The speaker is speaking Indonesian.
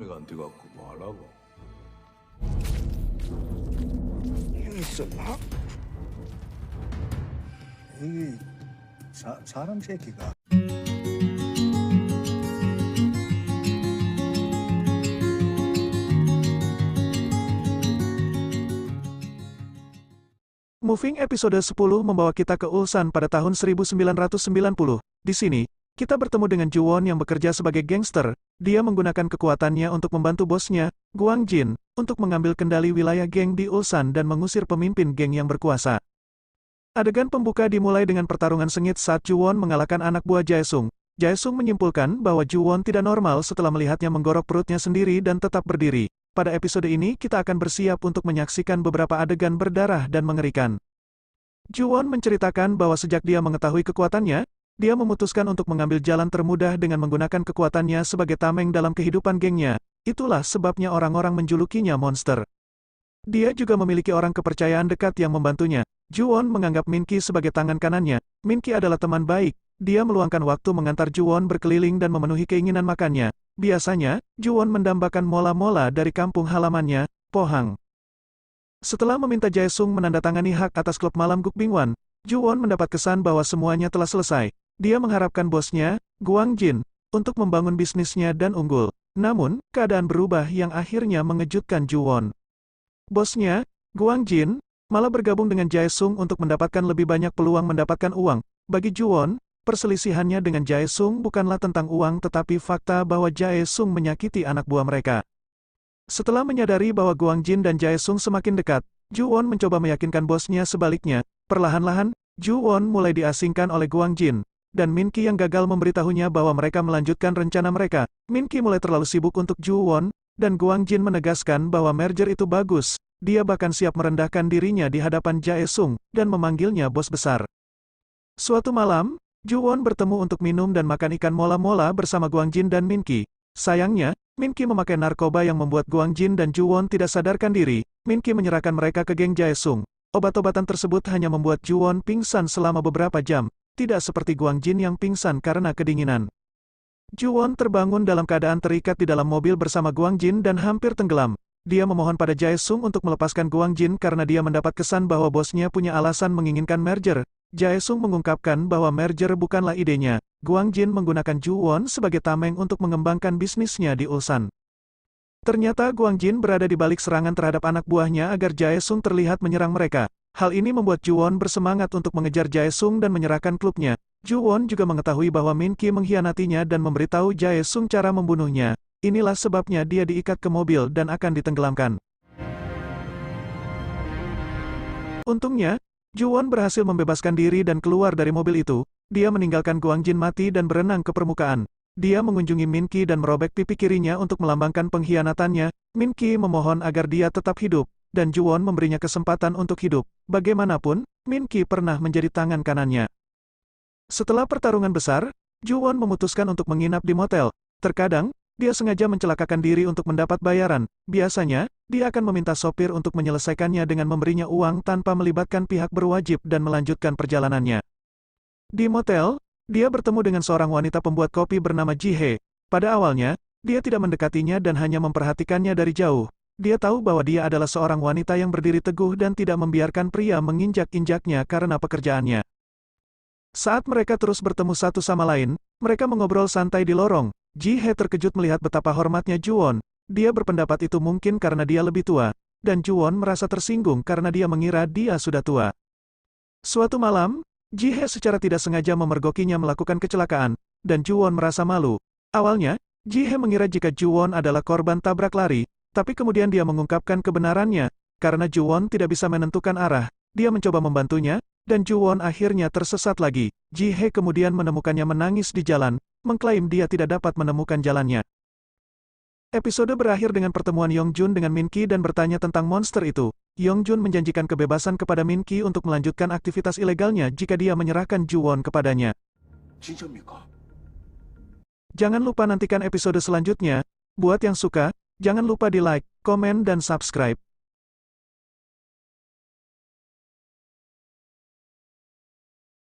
애한테 갖고 뭐 하려고? 힘이 있었나? 이 사람 새끼가 Moving episode 10 membawa kita ke Ulsan pada tahun 1990. Di sini, kita bertemu dengan Ju-won yang bekerja sebagai gangster. Dia menggunakan kekuatannya untuk membantu bosnya, Gwang Jin, untuk mengambil kendali wilayah geng di Ulsan dan mengusir pemimpin geng yang berkuasa. Adegan pembuka dimulai dengan pertarungan sengit saat Ju-won mengalahkan anak buah Jae-sung. Jae-sung menyimpulkan bahwa Ju-won tidak normal setelah melihatnya menggorok perutnya sendiri dan tetap berdiri. Pada episode ini kita akan bersiap untuk menyaksikan beberapa adegan berdarah dan mengerikan. Ju-won menceritakan bahwa sejak dia mengetahui kekuatannya, dia memutuskan untuk mengambil jalan termudah dengan menggunakan kekuatannya sebagai tameng dalam kehidupan gengnya. Itulah sebabnya orang-orang menjulukinya monster. Dia juga memiliki orang kepercayaan dekat yang membantunya. Ju-won menganggap Min-ki sebagai tangan kanannya. Min-ki adalah teman baik. Dia meluangkan waktu mengantar Ju-won berkeliling dan memenuhi keinginan makannya. Biasanya, Ju-won mendambakan mola-mola dari kampung halamannya, Pohang. Setelah meminta Jae-sung menandatangani hak atas klub malam Gukbingwan, Ju-won mendapat kesan bahwa semuanya telah selesai. Dia mengharapkan bosnya, Gwang Jin, untuk membangun bisnisnya dan unggul. Namun, keadaan berubah yang akhirnya mengejutkan Ju-won. Bosnya, Gwang Jin, malah bergabung dengan Jae-sung untuk mendapatkan lebih banyak peluang mendapatkan uang. Bagi Ju-won, perselisihannya dengan Jae-sung bukanlah tentang uang tetapi fakta bahwa Jae-sung menyakiti anak buah mereka. Setelah menyadari bahwa Gwang Jin dan Jae-sung semakin dekat, Ju-won mencoba meyakinkan bosnya sebaliknya. Perlahan-lahan, Ju-won mulai diasingkan oleh Gwang Jin, dan Min-ki yang gagal memberitahunya bahwa mereka melanjutkan rencana mereka. Min-ki mulai terlalu sibuk untuk Ju-won, dan Gwang Jin menegaskan bahwa merger itu bagus. Dia bahkan siap merendahkan dirinya di hadapan Jae-sung, dan memanggilnya bos besar. Suatu malam, Ju-won bertemu untuk minum dan makan ikan mola-mola bersama Gwang Jin dan Min-ki. Sayangnya, Min-ki memakai narkoba yang membuat Gwang Jin dan Ju-won tidak sadarkan diri. Min-ki menyerahkan mereka ke geng Jae-sung. Obat-obatan tersebut hanya membuat Ju-won pingsan selama beberapa jam, tidak seperti Gwang Jin yang pingsan karena kedinginan. Ju-won terbangun dalam keadaan terikat di dalam mobil bersama Gwang Jin dan hampir tenggelam. Dia memohon pada Jae-sung untuk melepaskan Gwang Jin karena dia mendapat kesan bahwa bosnya punya alasan menginginkan merger. Jae-sung mengungkapkan bahwa merger bukanlah idenya. Gwang Jin menggunakan Ju-won sebagai tameng untuk mengembangkan bisnisnya di Ulsan. Ternyata Gwang Jin berada di balik serangan terhadap anak buahnya agar Jae-sung terlihat menyerang mereka. Hal ini membuat Ju-won bersemangat untuk mengejar Jae-sung dan menyerahkan klubnya. Ju-won juga mengetahui bahwa Min-ki mengkhianatinya dan memberitahu Jae-sung cara membunuhnya. Inilah sebabnya dia diikat ke mobil dan akan ditenggelamkan. Untungnya, Ju-won berhasil membebaskan diri dan keluar dari mobil itu. Dia meninggalkan Gwang Jin mati dan berenang ke permukaan. Dia mengunjungi Min-ki dan merobek pipi kirinya untuk melambangkan pengkhianatannya. Min-ki memohon agar dia tetap hidup, dan Ju-won memberinya kesempatan untuk hidup. Bagaimanapun, Min-ki pernah menjadi tangan kanannya. Setelah pertarungan besar, Ju-won memutuskan untuk menginap di motel. Terkadang, dia sengaja mencelakakan diri untuk mendapat bayaran. Biasanya, dia akan meminta sopir untuk menyelesaikannya dengan memberinya uang tanpa melibatkan pihak berwajib dan melanjutkan perjalanannya. Di motel, dia bertemu dengan seorang wanita pembuat kopi bernama Ji-hye. Pada awalnya, dia tidak mendekatinya dan hanya memperhatikannya dari jauh. Dia tahu bahwa dia adalah seorang wanita yang berdiri teguh dan tidak membiarkan pria menginjak-injaknya karena pekerjaannya. Saat mereka terus bertemu satu sama lain, mereka mengobrol santai di lorong. Ji-hye terkejut melihat betapa hormatnya Ju-won. Dia berpendapat itu mungkin karena dia lebih tua, dan Ju-won merasa tersinggung karena dia mengira dia sudah tua. Suatu malam, Ji-hye secara tidak sengaja memergokinya melakukan kecelakaan, dan Ju-won merasa malu. Awalnya, Ji-hye mengira jika Ju-won adalah korban tabrak lari, tapi kemudian dia mengungkapkan kebenarannya. Karena Ju-won tidak bisa menentukan arah, dia mencoba membantunya, dan Ju-won akhirnya tersesat lagi. Ji-hye kemudian menemukannya menangis di jalan, mengklaim dia tidak dapat menemukan jalannya. Episode berakhir dengan pertemuan Yong-jun dengan Min-ki dan bertanya tentang monster itu. Yong-jun menjanjikan kebebasan kepada Min-ki untuk melanjutkan aktivitas ilegalnya jika dia menyerahkan Ju-won kepadanya. 진짜입니까? Jangan lupa nantikan episode selanjutnya. Buat yang suka, jangan lupa di like, komen dan subscribe.